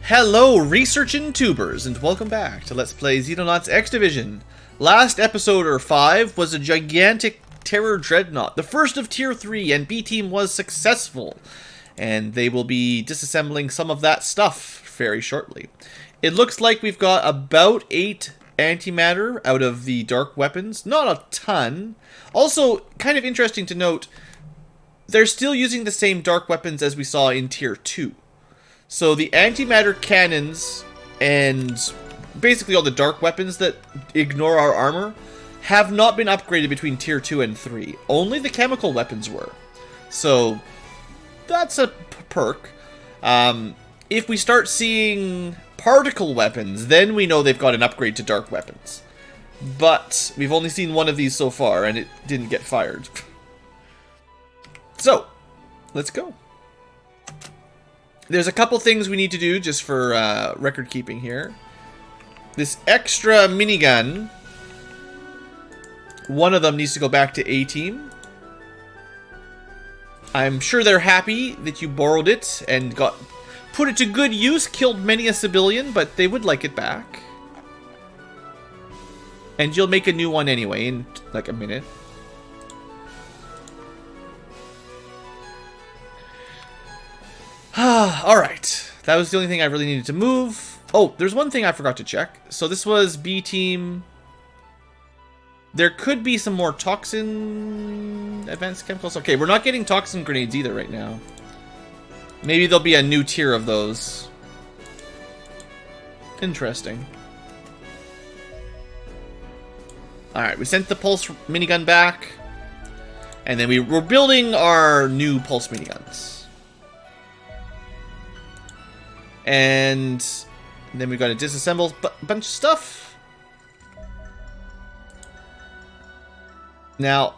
Hello, researching tubers, and welcome back to Let's Play Xenonauts X-Division. Last episode, or 5, was a gigantic terror dreadnought, the first of Tier 3, and B-Team was successful. And they will be disassembling some of that stuff very shortly. It looks like we've got about 8 antimatter out of the dark weapons. Not a ton. Also, kind of interesting to note, they're still using the same dark weapons as we saw in Tier 2. So the antimatter cannons and basically all the dark weapons that ignore our armor have not been upgraded between Tier 2 and 3. Only the chemical weapons were. So that's a perk. If we start seeing particle weapons, then we know they've got an upgrade to dark weapons. But we've only seen one of these so far, and it didn't get fired. So, let's go. There's a couple things we need to do just for record keeping here. This extra minigun, one of them needs to go back to A-Team. I'm sure they're happy that you borrowed it and put it to good use, killed many a civilian, but they would like it back. And you'll make a new one anyway in like a minute. Alright, that was the only thing I really needed to move. Oh, there's one thing I forgot to check. So this was B-Team. There could be some more toxin advanced chemicals. Okay, we're not getting toxin grenades either right now. Maybe there'll be a new tier of those. Interesting. Alright, we sent the pulse minigun back. And then we're building our new pulse miniguns. And then we've got to disassemble a bunch of stuff. Now,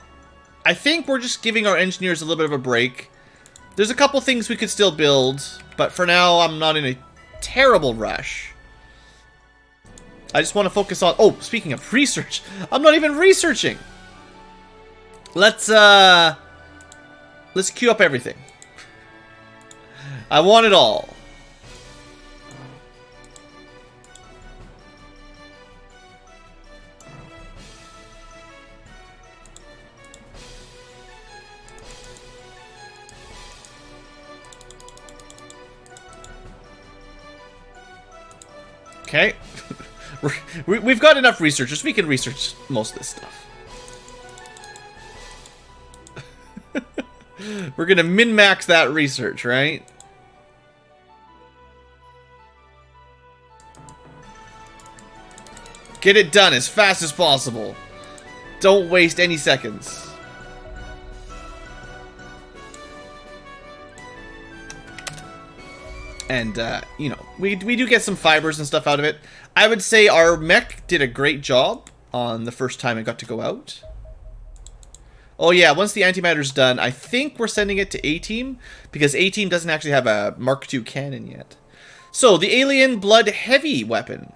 I think we're just giving our engineers a little bit of a break. There's a couple things we could still build, but for now, I'm not in a terrible rush. I just want to focus on... Oh, speaking of research, I'm not even researching. Let's queue up everything. I want it all. Okay, we've got enough researchers. We can research most of this stuff. We're gonna min-max that research, right? Get it done as fast as possible. Don't waste any seconds. And, you know, we do get some fibers and stuff out of it. I would say our mech did a great job on the first time it got to go out. Oh yeah, once the antimatter's done, I think we're sending it to A-Team, because A-Team doesn't actually have a Mark II cannon yet. So, the alien blood heavy weapon.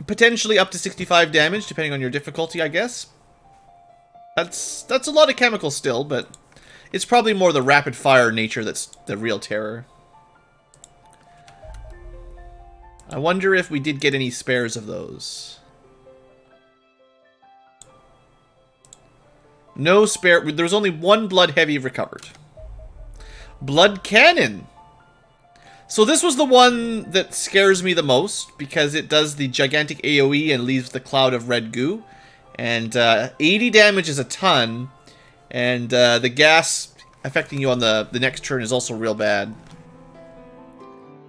Potentially up to 65 damage, depending on your difficulty, I guess. That's a lot of chemicals still, but... it's probably more the rapid-fire nature that's the real terror. I wonder if we did get any spares of those. No spare... there was only one blood heavy recovered. Blood cannon! So this was the one that scares me the most, because it does the gigantic AoE and leaves the cloud of red goo. And 80 damage is a ton. And the gas affecting you on the next turn is also real bad.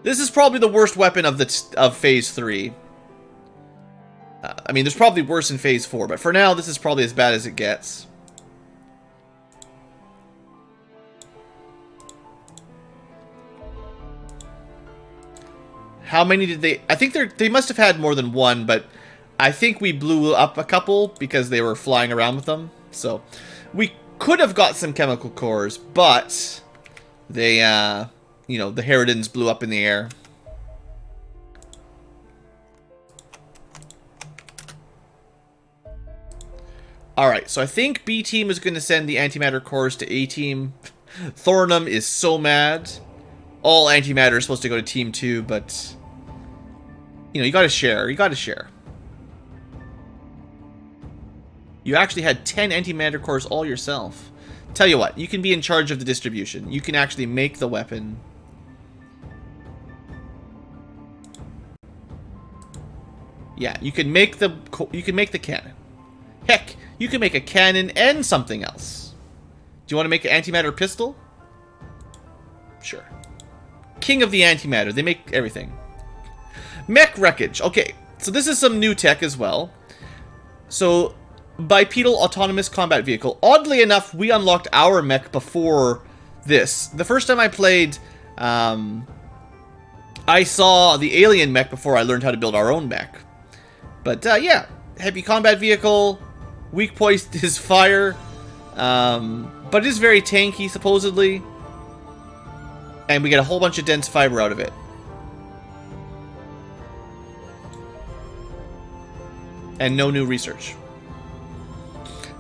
This is probably the worst weapon of Phase 3. I mean, there's probably worse in Phase 4, but for now, this is probably as bad as it gets. How many did they... I think they must have had more than one, but I think we blew up a couple because they were flying around with them. So, we could have got some chemical cores, but they, you know, the Harridans blew up in the air. Alright, so I think B-Team is going to send the antimatter cores to A-Team. Thornum is so mad. all antimatter is supposed to go to Team 2, but... You know, you gotta share. You gotta share. You actually had 10 antimatter cores all yourself. Tell you what, you can be in charge of the distribution. You can actually make the weapon. Yeah, you can make the cannon. Heck, you can make a cannon and something else. Do you want to make an antimatter pistol? Sure. King of the antimatter. They make everything. Mech wreckage. Okay, so this is some new tech as well. So, bipedal autonomous combat vehicle. Oddly enough, we unlocked our mech before this. The first time I played, I saw the alien mech before I learned how to build our own mech. But yeah, heavy combat vehicle. Weak point is fire. But it is very tanky, supposedly. And we get a whole bunch of dense fiber out of it. And no new research.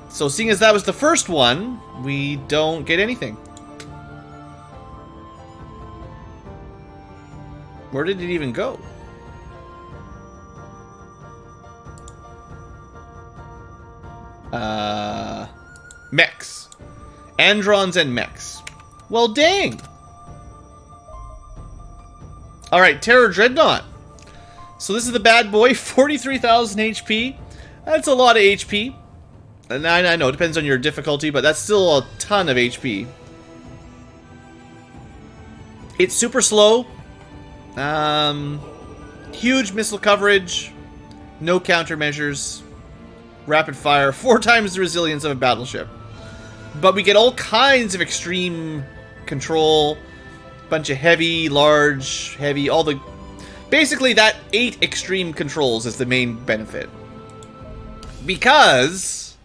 So seeing as that was the first one, we don't get anything. Where did it even go? Mechs. Androns and mechs. Well, dang. Alright, Terror Dreadnought. So this is the bad boy, 43,000 HP. That's a lot of HP. And I know, it depends on your difficulty, but that's still a ton of HP. It's super slow. Huge missile coverage. No countermeasures. Rapid fire. 4 times the resilience of a battleship. But we get all kinds of extreme control. Bunch of heavy, large, heavy, all the... Basically, that 8 extreme controls is the main benefit. Because...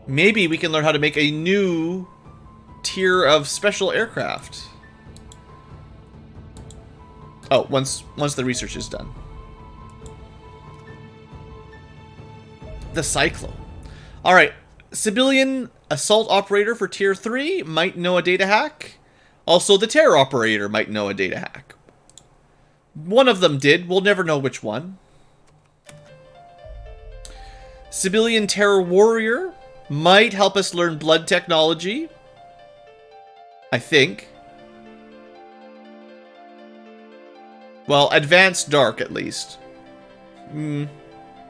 maybe we can learn how to make a new tier of special aircraft. Oh, once the research is done. The Cyclone. Alright, civilian assault operator for tier 3 might know a data hack. Also, the terror operator might know a data hack. One of them did. We'll never know which one. Civilian terror warrior might help us learn blood technology. I think. Well, advanced dark at least.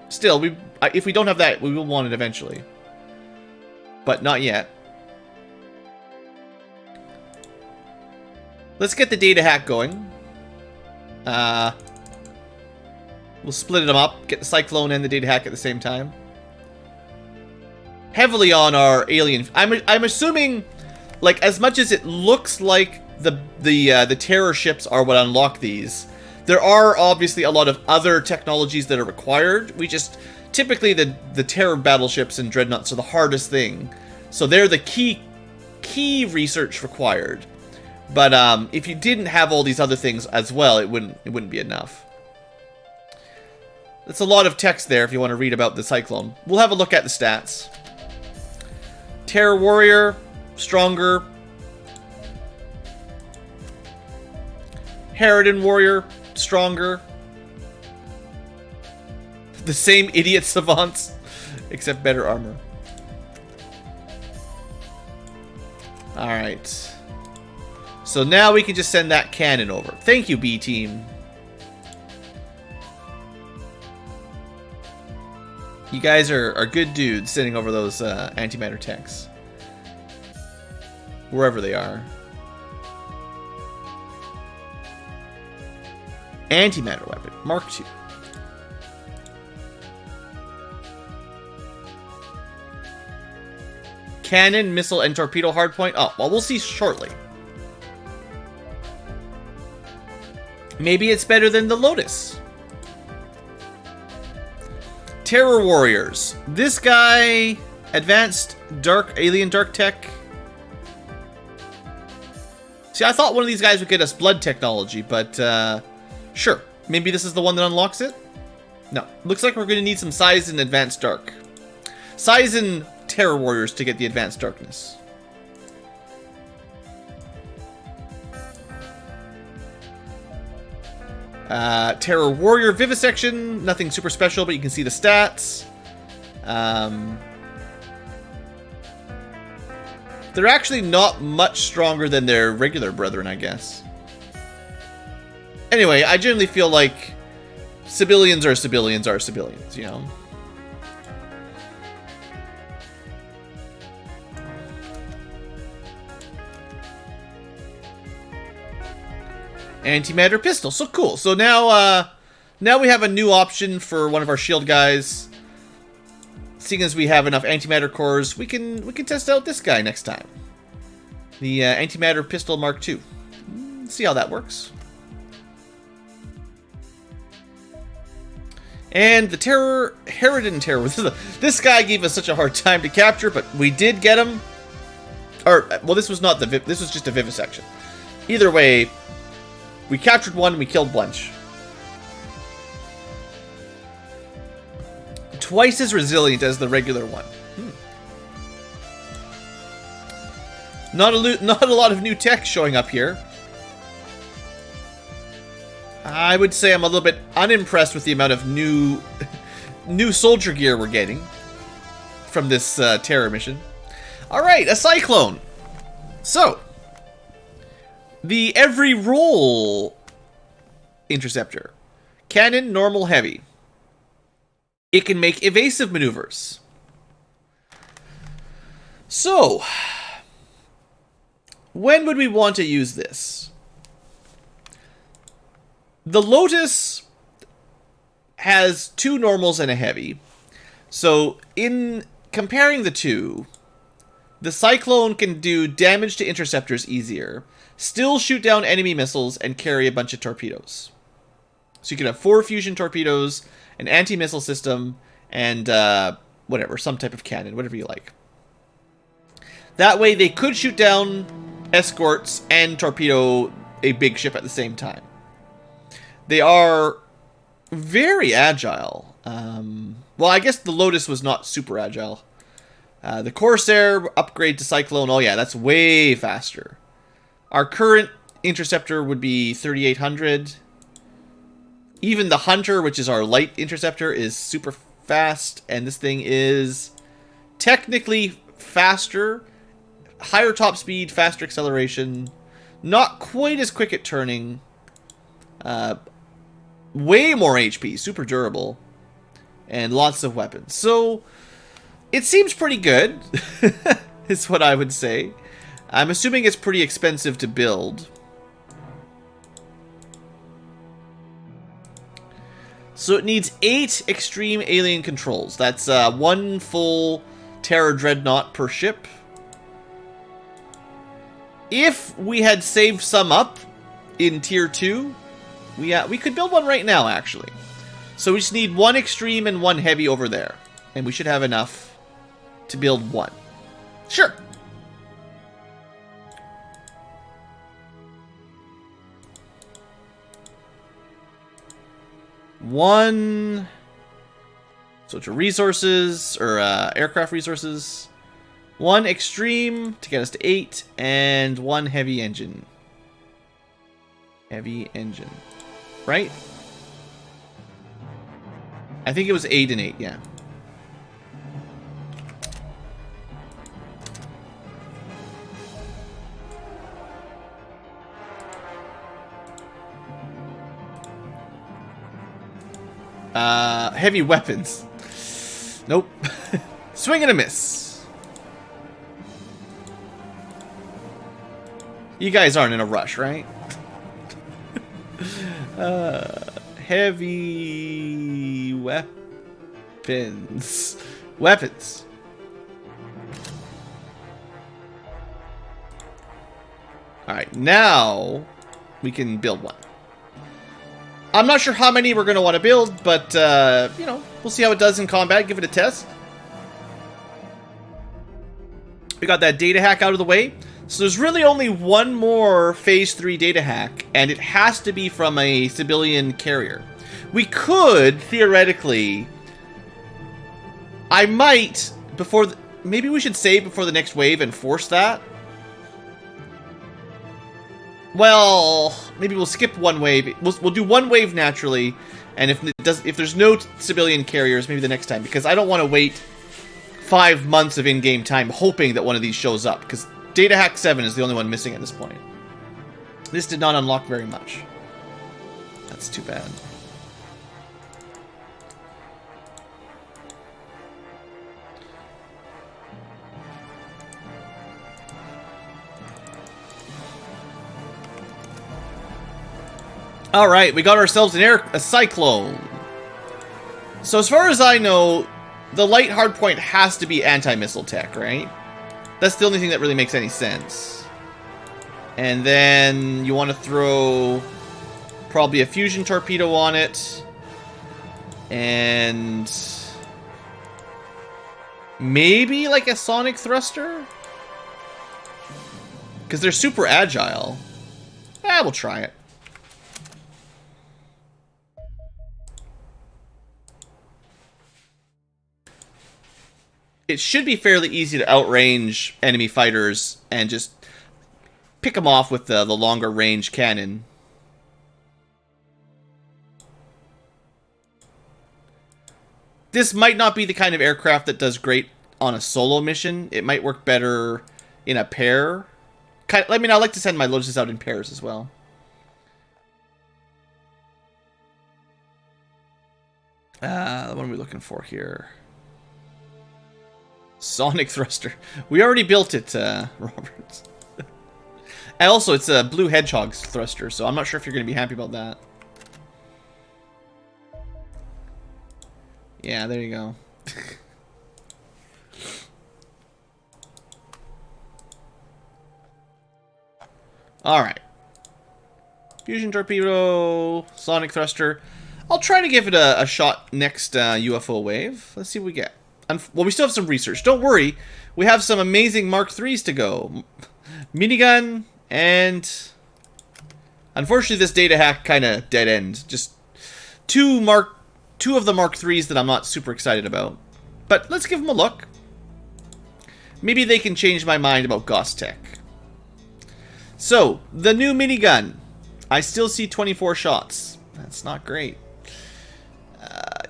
Still, if we don't have that, we will want it eventually. But not yet. Let's get the data hack going. We'll split them up. Get the Cyclone and the data hack at the same time. Heavily on our alien. I'm assuming, like, as much as it looks like the terror ships are what unlock these, there are obviously a lot of other technologies that are required. We just typically the terror battleships and dreadnoughts are the hardest thing, so they're the key research required. But if you didn't have all these other things as well, it wouldn't be enough. That's a lot of text there if you want to read about the Cyclone. We'll have a look at the stats. Terror Warrior, stronger. Harridan Warrior, stronger. The same idiot savants, except better armor. Alright. So now we can just send that cannon over. Thank you, B-Team. You guys are good dudes sending over those antimatter techs. Wherever they are. Antimatter weapon, Mark II. Cannon, missile, and torpedo hardpoint. Oh, well, we'll see shortly. Maybe it's better than the Lotus. Terror Warriors. This guy, advanced alien dark tech. See, I thought one of these guys would get us blood technology, but sure. Maybe this is the one that unlocks it? No. Looks like we're going to need some size and advanced dark. Size and Terror Warriors to get the advanced darkness. Terror Warrior Vivisection, nothing super special, but you can see the stats. They're actually not much stronger than their regular brethren, I guess. Anyway, I generally feel like civilians are civilians are civilians, you know? Antimatter pistol, so cool. So now, now we have a new option for one of our shield guys. Seeing as we have enough antimatter cores, we can test out this guy next time. The antimatter pistol Mark II. See how that works. And the Terror Herodin Terror. This guy gave us such a hard time to capture, but we did get him. Or well, this was not the this was just a vivisection. Either way, we captured one and we killed Blench. Twice as resilient as the regular one. Not a lot of new tech showing up here. I would say I'm a little bit unimpressed with the amount of new soldier gear we're getting from this terror mission. All right, a cyclone. So, the every roll interceptor. Cannon, normal, heavy. It can make evasive maneuvers. So, when would we want to use this? The Lotus has 2 normals and a heavy. So, in comparing the two, the Cyclone can do damage to interceptors easier, still shoot down enemy missiles, and carry a bunch of torpedoes. So you can have 4 fusion torpedoes, an anti-missile system, and whatever, some type of cannon, whatever you like. That way they could shoot down escorts and torpedo a big ship at the same time. They are very agile. Well, I guess the Lotus was not super agile. The Corsair upgrade to Cyclone, oh yeah, that's way faster. Our current interceptor would be 3800. Even the Hunter, which is our light interceptor, is super fast, and this thing is technically faster, higher top speed, faster acceleration, not quite as quick at turning, way more HP, super durable, and lots of weapons. So, it seems pretty good, is what I would say. I'm assuming it's pretty expensive to build. So it needs 8 extreme alien controls. That's 1 full Terror Dreadnought per ship. If we had saved some up in Tier 2, we could build one right now, actually. So we just need 1 extreme and 1 heavy over there. And we should have enough to build 1. Sure. One, so to resources, or aircraft resources. 1 extreme to get us to 8, and 1 heavy engine. Heavy engine. Right? I think it was 8 and 8, yeah. Heavy weapons. Nope. Swing and a miss. You guys aren't in a rush, right? Heavy weapons. Weapons. Alright, now we can build one. I'm not sure how many we're going to want to build, but, you know, we'll see how it does in combat. Give it a test. We got that data hack out of the way. So there's really only one more Phase 3 data hack, and it has to be from a civilian carrier. We could, theoretically... I might, before... maybe we should save before the next wave and force that? Well... maybe we'll skip one wave. We'll do one wave naturally, and if there's no civilian carriers, maybe the next time, because I don't want to wait 5 months of in-game time hoping that one of these shows up, because Data Hack 7 is the only one missing at this point. This did not unlock very much. That's too bad. Alright, we got ourselves a Cyclone. So as far as I know, the light hardpoint has to be anti-missile tech, right? That's the only thing that really makes any sense. And then you want to throw probably a fusion torpedo on it. And maybe like a sonic thruster? Because they're super agile. We'll try it. It should be fairly easy to outrange enemy fighters and just pick them off with the longer range cannon. This might not be the kind of aircraft that does great on a solo mission. It might work better in a pair. I mean, I like to send my Lotuses out in pairs as well. What are we looking for here? Sonic thruster. We already built it, Robert. And also, it's a blue hedgehog's thruster, so I'm not sure if you're going to be happy about that. Yeah, there you go. Alright. Fusion torpedo, sonic thruster. I'll try to give it a shot next UFO wave. Let's see what we get. Well, we still have some research. Don't worry. We have some amazing Mark IIIs to go. Minigun and... Unfortunately, this data hack kind of dead end. Just two of the Mark IIIs that I'm not super excited about. But let's give them a look. Maybe they can change my mind about Gauss tech. So, the new minigun. I still see 24 shots. That's not great.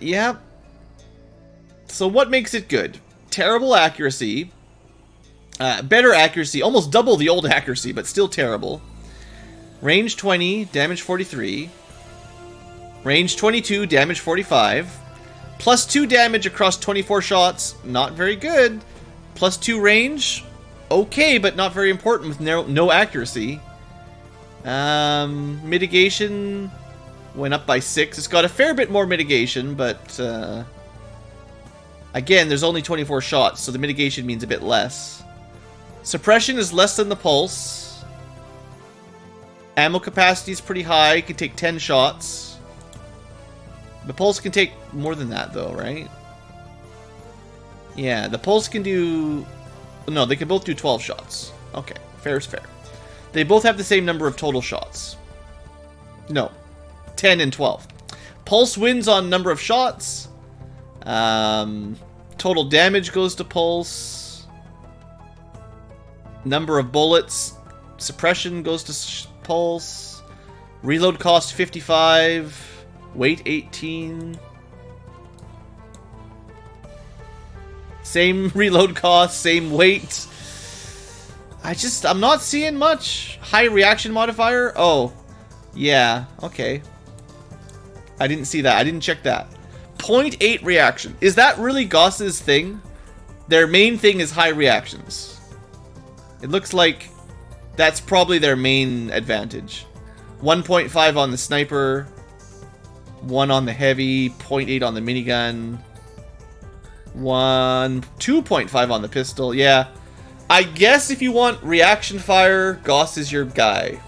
Yeah. So what makes it good? Terrible accuracy. Better accuracy. Almost double the old accuracy, but still terrible. Range 20, damage 43. Range 22, damage 45. Plus 2 damage across 24 shots. Not very good. Plus 2 range. Okay, but not very important with no accuracy. Mitigation went up by 6. It's got a fair bit more mitigation, but... Again, there's only 24 shots, so the mitigation means a bit less. Suppression is less than the pulse. Ammo capacity is pretty high. It can take 10 shots. The pulse can take more than that, though, right? Yeah, the pulse can do... No, they can both do 12 shots. Okay, fair is fair. They both have the same number of total shots. No, 10 and 12. Pulse wins on number of shots. Total damage goes to pulse. Number of bullets. Suppression goes to pulse. Reload cost 55. Weight 18. Same reload cost, same weight. I'm not seeing much. High reaction modifier? Oh, yeah, okay. I didn't see that. I didn't check that. 0.8 reaction. Is that really Gauss's thing? Their main thing is high reactions. It looks like that's probably their main advantage. 1.5 on the sniper. 1 on the heavy. 0.8 on the minigun. 2.5 on the pistol. Yeah. I guess if you want reaction fire, Gauss is your guy.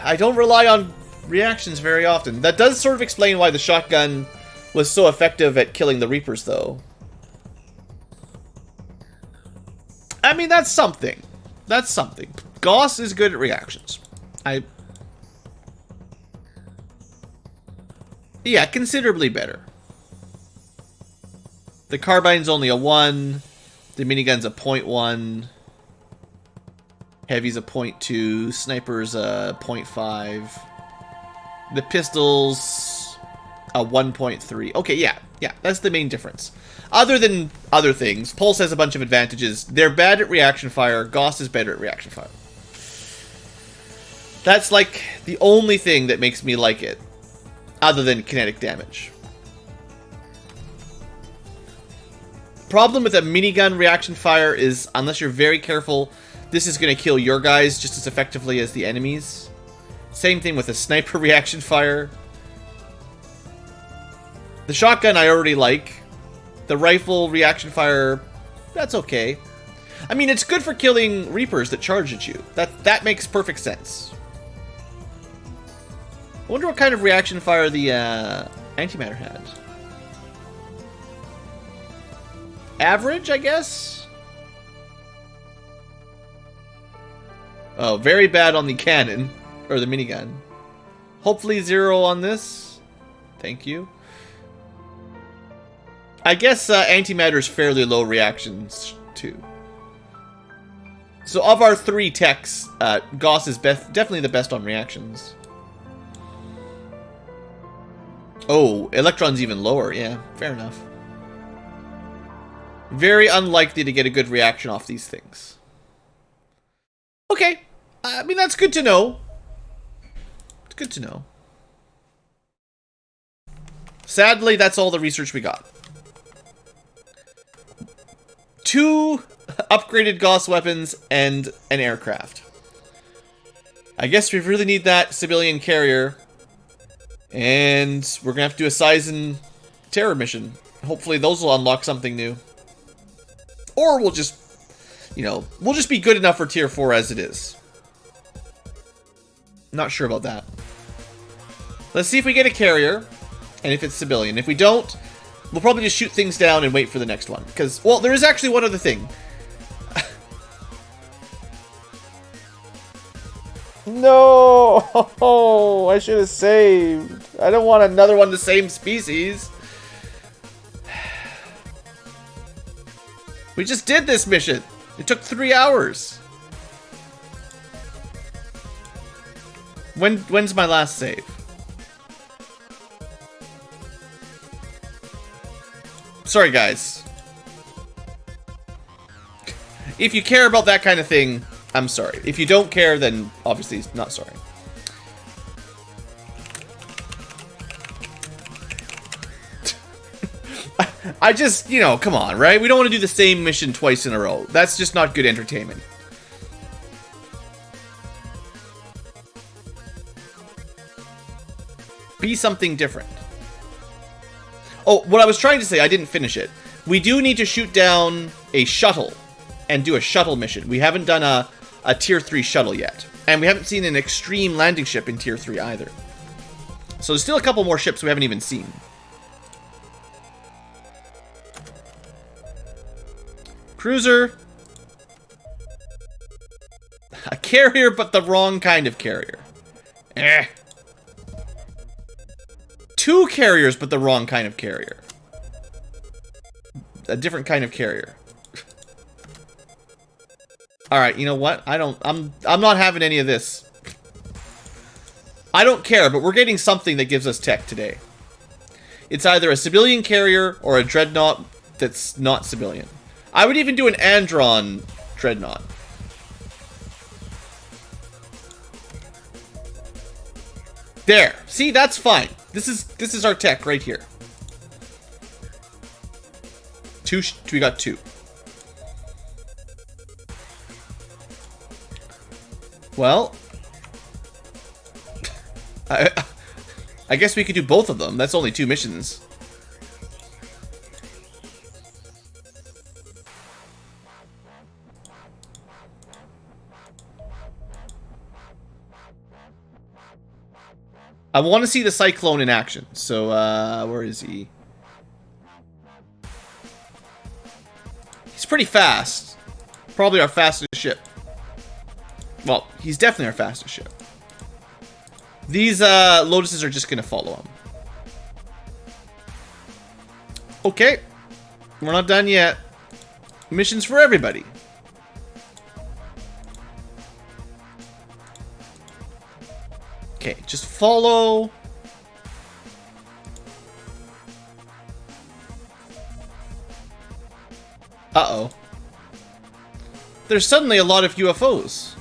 I don't rely on reactions very often. That does sort of explain why the shotgun was so effective at killing the Reapers, though. I mean, that's something. That's something. Gauss is good at reactions. Yeah, considerably better. The carbine's only a 1. The minigun's a 0.1. Heavy's a 0.2. Sniper's a 0.5. The pistol's a 1.3. Okay, yeah. That's the main difference. Other than other things, Pulse has a bunch of advantages. They're bad at reaction fire. Gauss is better at reaction fire. That's like the only thing that makes me like it, other than kinetic damage. Problem with a minigun reaction fire is, unless you're very careful, this is going to kill your guys just as effectively as the enemies. Same thing with a sniper reaction fire. The shotgun I already like. The rifle reaction fire, that's okay. I mean, it's good for killing Reapers that charge at you. That makes perfect sense. I wonder what kind of reaction fire the antimatter had. Average, I guess? Oh, very bad on the cannon. Or the minigun. Hopefully 0 on this. Thank you. I guess antimatter's fairly low reactions, too. So of our 3 techs, Gauss is definitely the best on reactions. Oh, Electron's even lower. Yeah, fair enough. Very unlikely to get a good reaction off these things. Okay. I mean, that's good to know. It's good to know. Sadly, that's all the research we got. 2 upgraded Gauss weapons and an aircraft. I guess we really need that civilian carrier. And we're going to have to do a Sizen terror mission. Hopefully those will unlock something new. Or we'll just, you know, we'll just be good enough for tier 4 as it is. Not sure about that. Let's see if we get a carrier. And if it's civilian. If we don't, we'll probably just shoot things down and wait for the next one. Because, well, there is actually one other thing. No! Oh, I should have saved. I don't want another one of the same species. We just did this mission. It took 3 hours. When's my last save? Sorry, guys. If you care about that kind of thing, I'm sorry. If you don't care, then obviously not sorry. I just, you know, come on, right? We don't want to do the same mission twice in a row. That's just not good entertainment. Be something different. Oh, what I was trying to say, I didn't finish it. We do need to shoot down a shuttle and do a shuttle mission. We haven't done a tier 3 shuttle yet. And we haven't seen an extreme landing ship in tier 3 either. So there's still a couple more ships we haven't even seen. Cruiser. A carrier, but the wrong kind of carrier. 2 carriers, but the wrong kind of carrier. A different kind of carrier. Alright, you know what? I'm not having any of this. I don't care, but we're getting something that gives us tech today. It's either a civilian carrier or a dreadnought that's not civilian. I would even do an Andron dreadnought. There. See, that's fine. This is our tech right here. We got 2. Well, I guess we could do both of them. That's only 2 missions. I want to see the Cyclone in action. So, where is he? He's pretty fast. Probably our fastest ship. Well, he's definitely our fastest ship. These Lotuses are just going to follow him. Okay. We're not done yet. Missions for everybody. Okay, just follow. Uh-oh. There's suddenly a lot of UFOs.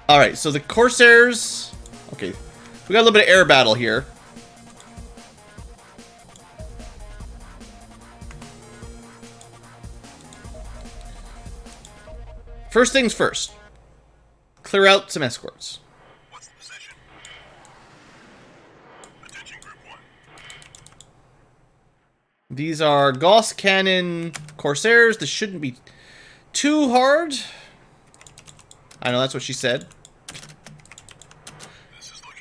Alright, so the Corsairs... Okay, we got a little bit of air battle here. First things first. Clear out some escorts. What's the position? Attention Group 1. These are Gauss cannon Corsairs. This shouldn't be too hard. I know that's what she said.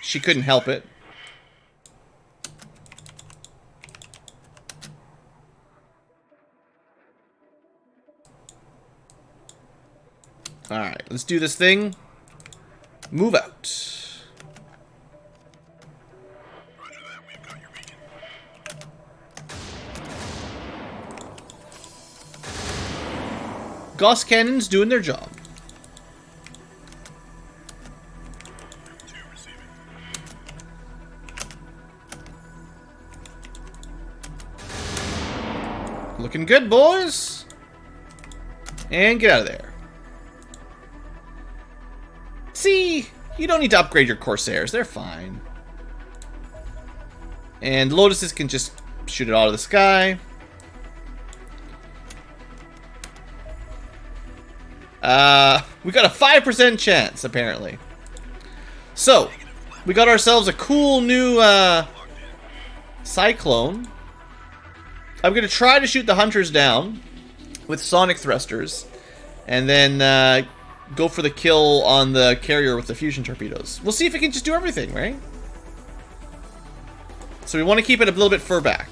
She couldn't help it. Alright, let's do this thing. Move out. Roger that, we've got your beacon. Gauss cannons doing their job. Group 2 receiving. Looking good, boys. And get out of there. See, you don't need to upgrade your Corsairs. They're fine. And Lotuses can just shoot it out of the sky. We got a 5% chance, apparently. So, we got ourselves a cool new Cyclone. I'm going to try to shoot the Hunters down with sonic thrusters. And then go for the kill on the carrier with the fusion torpedoes. We'll see if it can just do everything, right? So we want to keep it a little bit far back.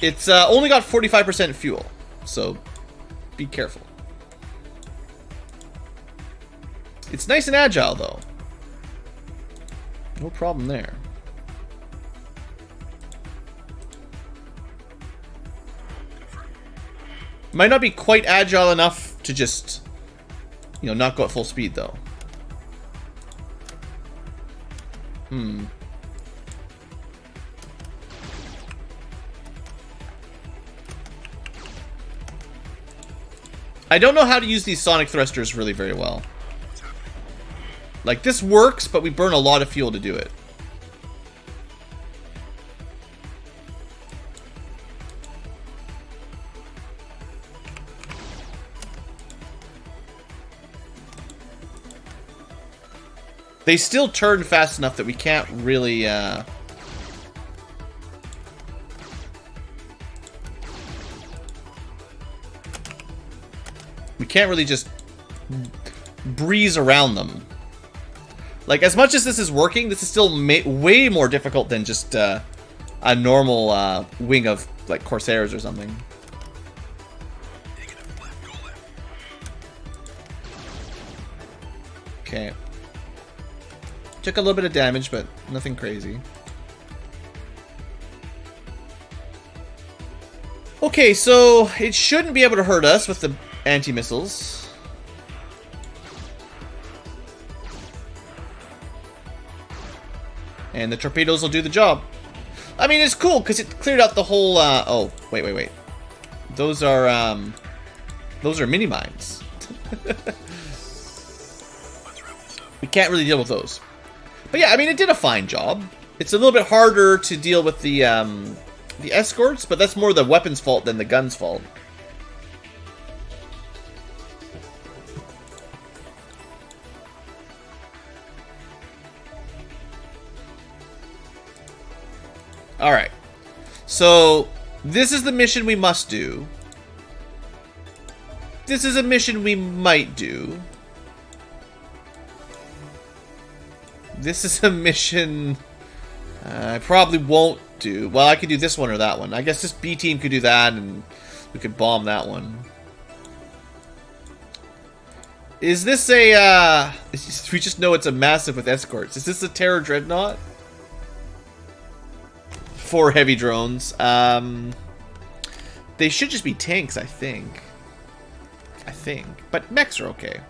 It's only got 45% fuel, so be careful. It's nice and agile, though. No problem there. Might not be quite agile enough to just... You know, not go at full speed, though. I don't know how to use these sonic thrusters really very well. Like, this works, but we burn a lot of fuel to do it. They still turn fast enough that we can't really, we can't really just breeze around them. Like, as much as this is working, this is still way more difficult than just a normal wing of, like, Corsairs or something. Okay. Took a little bit of damage, but nothing crazy. Okay, so it shouldn't be able to hurt us with the anti-missiles. And the torpedoes will do the job. I mean, it's cool because it cleared out the whole. Oh, wait. Those are mini mines. We can't really deal with those. But yeah, I mean, it did a fine job. It's a little bit harder to deal with the escorts, but that's more the weapon's fault than the gun's fault. Alright. So, this is the mission we must do. This is a mission we might do. This is a mission I probably won't do. Well, I could do this one or that one. I guess this B team could do that, and we could bomb that one. Is this a, we just know it's a massive with escorts. Is this a Terror Dreadnought? 4 heavy drones. They should just be tanks, I think. But mechs are okay.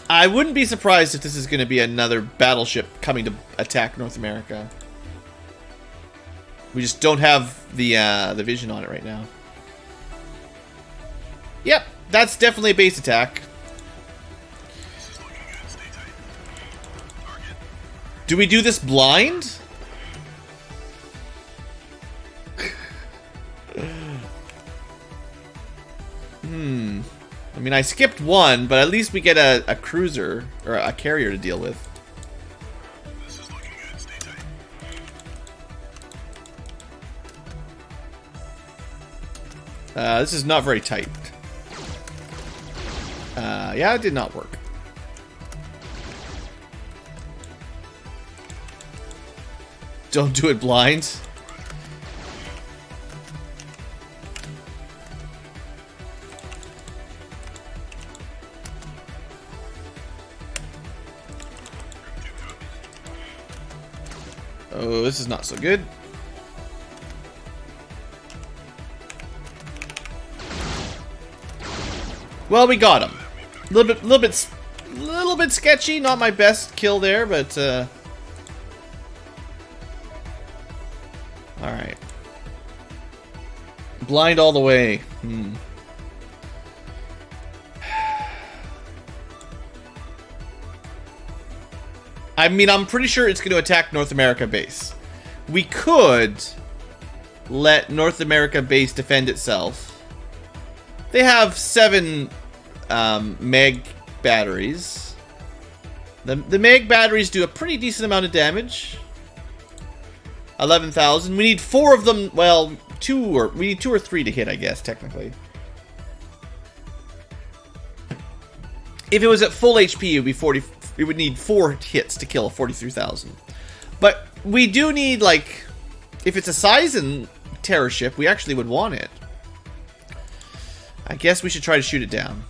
I wouldn't be surprised if this is going to be another battleship coming to attack North America. We just don't have the vision on it right now. Yep, that's definitely a base attack. This is looking good. Stay tight. Target. Do we do this blind? I mean, I skipped one, but at least we get a cruiser or a carrier to deal with. This is looking good. Stay tight. This is not very tight. Yeah, it did not work. Don't do it blind. Oh, this is not so good. Well, we got him. A little bit sketchy. Not my best kill there, but all right. Blind all the way. I mean, I'm pretty sure it's going to attack North America base. We could let North America base defend itself. They have 7 mag batteries. The mag batteries do a pretty decent amount of damage. 11,000. We need 4 of them. Well, we need 2 or 3 to hit, I guess, technically. If it was at full HP, it would be 40. It would need 4 hits to kill 43,000. But we do need, like, if it's a Sizen terror ship, we actually would want it. I guess we should try to shoot it down.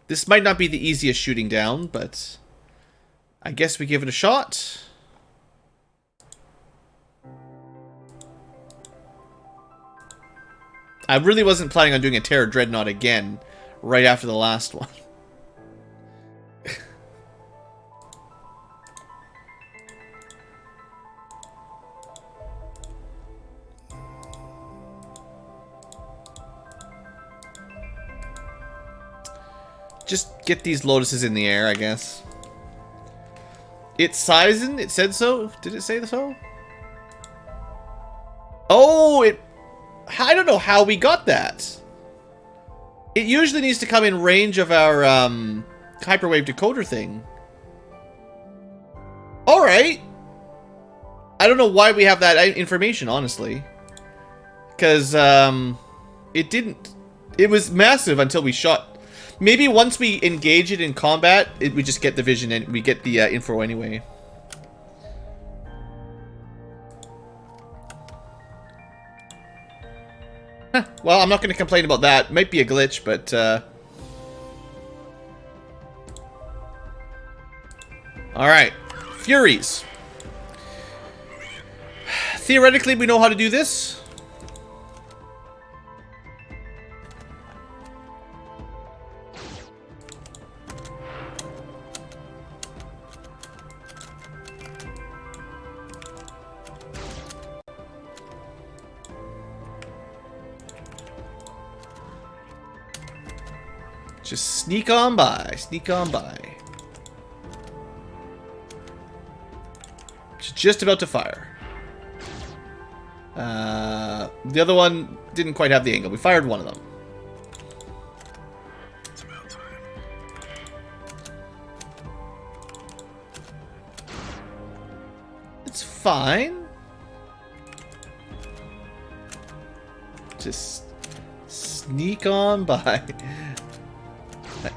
This might not be the easiest shooting down, but I guess we give it a shot. I really wasn't planning on doing a Terror Dreadnought again right after the last one. Just get these Lotuses in the air, I guess. It's Sizen? It said so? Did it say so? Oh, I don't know how we got that. It usually needs to come in range of our hyperwave decoder thing. Alright. I don't know why we have that information, honestly. Because it didn't. It was massive until we shot. Maybe once we engage it in combat, we just get the vision and we get the info anyway. Well, I'm not going to complain about that. Might be a glitch, but alright. Furies. Theoretically, we know how to do this. Just sneak on by. Sneak on by. Just about to fire. The other one didn't quite have the angle. We fired one of them. It's about time. It's fine. Just sneak on by.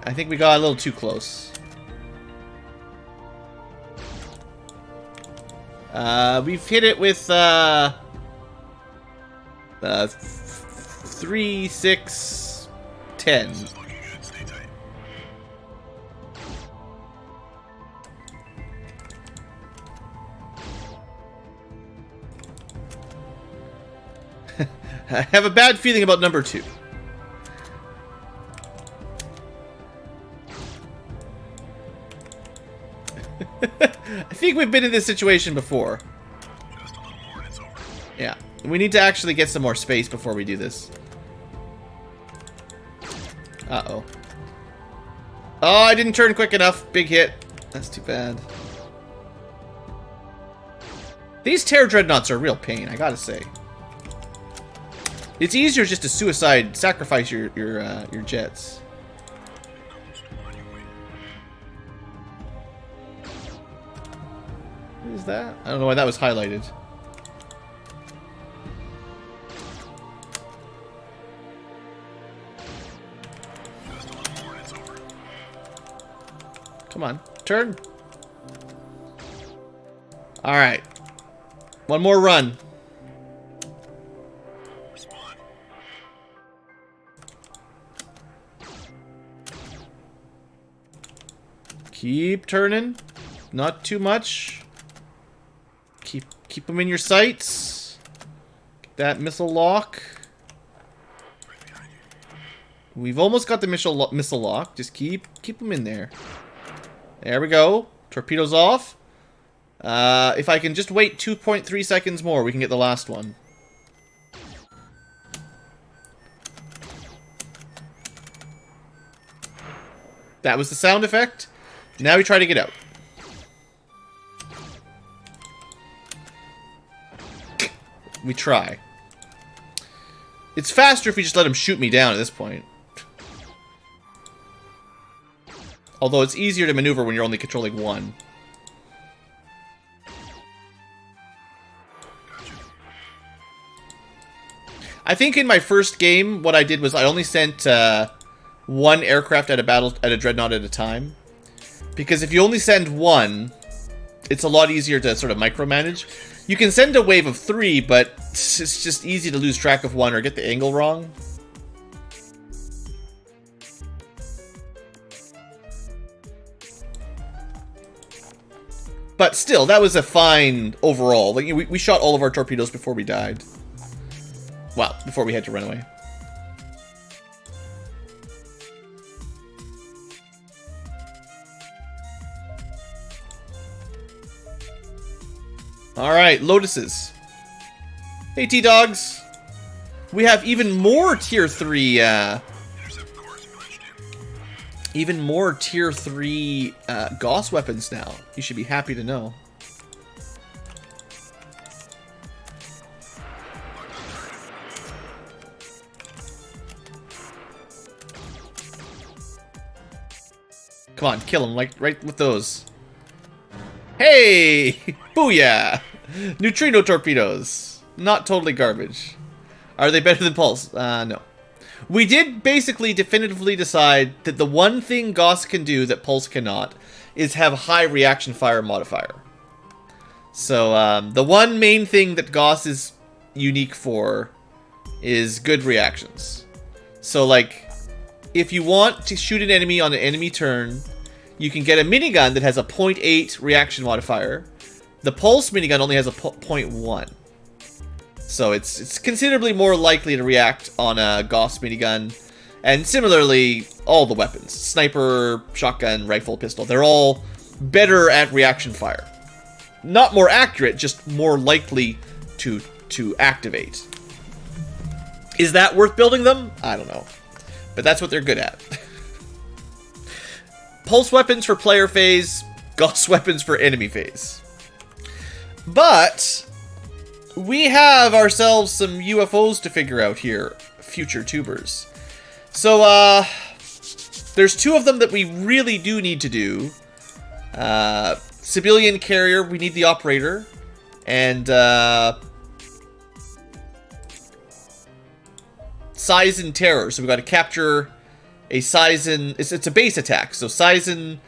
I think we got a little too close. We've hit it with 3, 6, 10. This is looking good. Stay tight. I have a bad feeling about number 2. I think we've been in this situation before. Just a little more and it's over. Yeah. We need to actually get some more space before we do this. Uh-oh. Oh, I didn't turn quick enough. Big hit. That's too bad. These Terror Dreadnoughts are a real pain, I gotta say. It's easier just to sacrifice your jets. What is that? I don't know why that was highlighted. Just a little more and it's over. Come on, turn. All right, one more run. Respond. Keep turning, not too much. Keep them in your sights. Get that missile lock. Right behind you. We've almost got the missile lock. Just keep them in there. There we go. Torpedoes off. If I can just wait 2.3 seconds more, we can get the last one. That was the sound effect. Now we try to get out. We try. It's faster if we just let him shoot me down at this point. Although it's easier to maneuver when you're only controlling one. Gotcha. I think in my first game, what I did was I only sent one aircraft at a dreadnought at a time. Because if you only send one, it's a lot easier to sort of micromanage. You can send a wave of 3, but it's just easy to lose track of one or get the angle wrong. But still, that was a fine overall. Like, we shot all of our torpedoes before we died. Well, before we had to run away. Alright, Lotuses. Hey, T-Dogs. We have even more Tier 3, Intercept course punched in. even more Tier 3 Gauss weapons now. You should be happy to know. Come on, kill him, like, right with those. Hey! Booyah! Neutrino torpedoes. Not totally garbage. Are they better than Pulse? No. We did basically definitively decide that the one thing Gauss can do that Pulse cannot is have high reaction fire modifier. So, the one main thing that Gauss is unique for is good reactions. So, like, if you want to shoot an enemy on an enemy turn, you can get a minigun that has a 0.8 reaction modifier. The Pulse minigun only has a 0.1. So it's considerably more likely to react on a Gauss minigun. And similarly, all the weapons. Sniper, shotgun, rifle, pistol. They're all better at reaction fire. Not more accurate, just more likely to activate. Is that worth building them? I don't know. But that's what they're good at. Pulse weapons for player phase, Gauss weapons for enemy phase. But we have ourselves some UFOs to figure out here, future tubers. So, there's 2 of them that we really do need to do. Civilian carrier, we need the operator. And, Sizen Terror. So we got to capture a Sizen. It's a base attack. So Sizen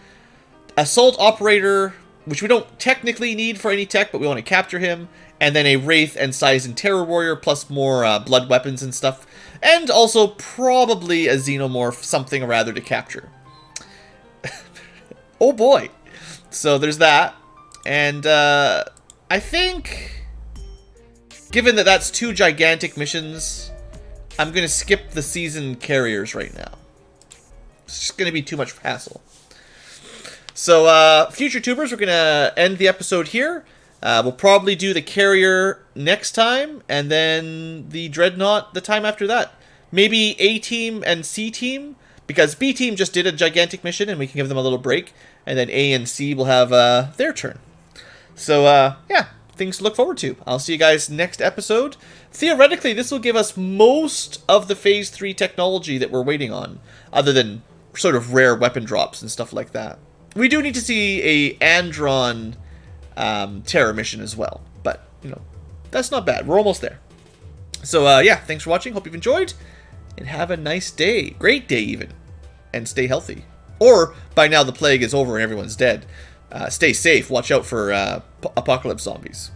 Assault Operator, which we don't technically need for any tech, but we want to capture him. And then a Wraith and Sizen Terror Warrior, plus more blood weapons and stuff. And also probably a Xenomorph, something or rather to capture. Oh boy. So there's that. And I think, given that that's 2 gigantic missions, I'm going to skip the season carriers right now. It's just going to be too much hassle. So, future tubers, we're going to end the episode here. We'll probably do the carrier next time, and then the Dreadnought the time after that. Maybe A team and C team, because B team just did a gigantic mission, and we can give them a little break, and then A and C will have their turn. So, yeah, things to look forward to. I'll see you guys next episode. Theoretically, this will give us most of the Phase 3 technology that we're waiting on, other than sort of rare weapon drops and stuff like that. We do need to see a Andron terror mission as well, but, you know, that's not bad. We're almost there. So, yeah, thanks for watching. Hope you've enjoyed, and have a nice day. Great day, even. And stay healthy. Or, by now the plague is over and everyone's dead. Stay safe. Watch out for apocalypse zombies.